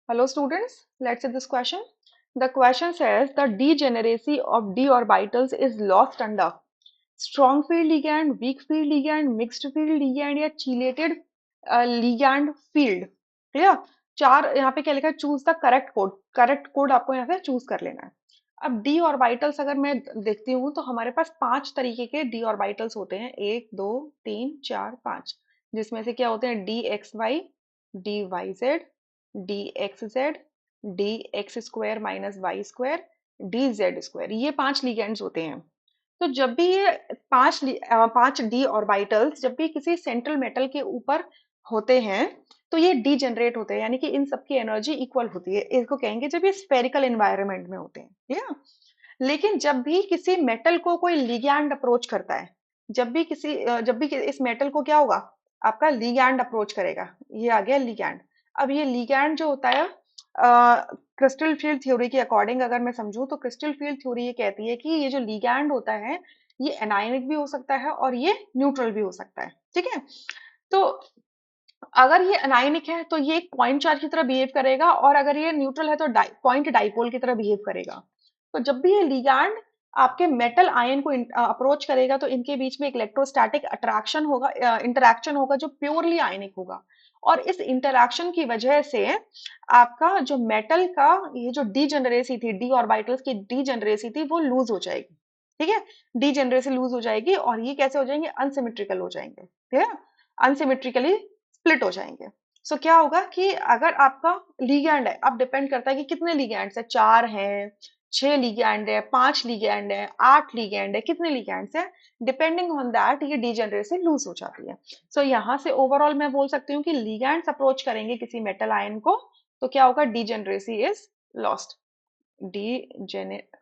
Hello students, let's see this question. The question says the degeneracy of d orbitals is lost under strong field ligand, weak field ligand, mixed field ligand या chelated ligand field. Clear? चार यहाँ पे क्या लिखा है? Choose the correct code आपको यहाँ से चूज कर लेना है. अब डी ऑर्बिटल्स अगर मैं देखती हूँ तो हमारे पास पांच तरीके के डी ऑर्बिटल्स होते हैं, एक दो तीन चार पांच, जिसमें से क्या होते हैं? D x y, d y z, d x z, d x square minus y square, d z square. ये पांच लिगेंड्स होते हैं. तो जब भी ये पांच डी ऑर्बिटल्स जब भी किसी सेंट्रल मेटल के ऊपर होते हैं तो ये डीजेनरेट होते हैं, यानी कि इन सबकी एनर्जी इक्वल होती है. इसको कहेंगे जब ये स्फेरिकल एनवायरनमेंट में होते हैं, ठीक है. लेकिन जब भी किसी मेटल को कोई लिगैंड अप्रोच करता है, जब भी इस मेटल को क्या होगा? आपका लिगैंड अप्रोच करेगा. ये आ गया लिगैंड. अब ये लिगैंड जो होता है, क्रिस्टल फील्ड थ्योरी के अकॉर्डिंग अगर मैं समझूं तो क्रिस्टल फील्ड थ्योरी ये कहती है कि ये जो लिगैंड होता है ये एनायनिक भी हो सकता है और ये न्यूट्रल भी हो सकता है, ठीक है. तो अगर ये अनायनिक है तो ये एक पॉइंट चार्ज की तरह बिहेव करेगा, और अगर ये न्यूट्रल है तो पॉइंट डाइपोल की तरह बिहेव करेगा. तो जब भी ये लिगैंड आपके मेटल आयन को अप्रोच करेगा तो इनके बीच में एक इलेक्ट्रोस्टैटिक अट्रैक्शन होगा, इंटरैक्शन होगा जो प्योरली आयनिक होगा. और इस इंटरैक्शन की वजह से आपका जो मेटल का ये जो डीजेनरेसी थी, डी ऑर्बिटल्स की डीजेनरेसी थी, वो लूज हो जाएगी. ठीक है. डीजेनरेसी लूज हो जाएगी और ये कैसे हो जाएंगे? अनसिमेट्रिकल हो जाएंगे. ठीक है. अनसिमेट्रिकली स्प्लिट हो जाएंगे. सो क्या होगा कि अगर आपका लिगैंड है, अब डिपेंड करता है कि कितने लिगैंड्स है, चार हैं, छह लिगैंड है, पांच लिगैंड है, आठ लिगैंड है, कितने लिगैंड्स है, डिपेंडिंग ऑन दैट ये डीजेनरेसी लूज हो जाती है. सो यहाँ से ओवरऑल मैं बोल सकती हूँ कि लिगैंड्स अप्रोच करेंगे किसी मेटल आयन को तो क्या होगा? Degeneracy is lost. Degeneracy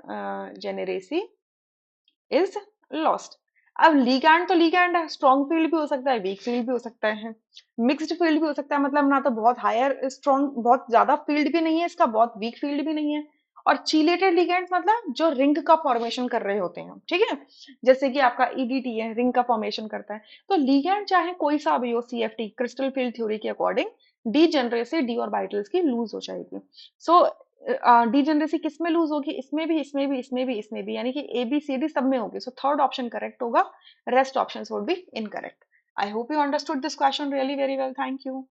is lost. अब लिगैंड तो लिगैंड है, स्ट्रॉन्ग फील्ड भी हो सकता है, वीक फील्ड भी हो सकता है, मिक्स्ड फील्ड भी हो सकता है. मतलब ना तो बहुत हायर स्ट्रॉन्ग, बहुत ज्यादा फील्ड भी नहीं है इसका, बहुत वीक फील्ड भी नहीं है. और चीलेटेड लिगेंड्स मतलब जो रिंग का फॉर्मेशन कर रहे होते हैं, ठीक है. जैसे कि आपका ईडीटी है, रिंग का फॉर्मेशन करता है. तो लिगैंड चाहे कोई सा भी हो, सीएफटी क्रिस्टल फील्ड थ्योरी के अकॉर्डिंग डी जनरेसी डी ऑर्बिटल्स की लूज हो जाएगी. सो डीजेनरेसी किस में लूज होगी? इसमें भी, इसमें भी, इसमें भी, इसमें भी, यानी कि ए बी सी डी सब में होगी. सो थर्ड ऑप्शन करेक्ट होगा, rest options would be incorrect. I hope you understood this question really very well. Thank you.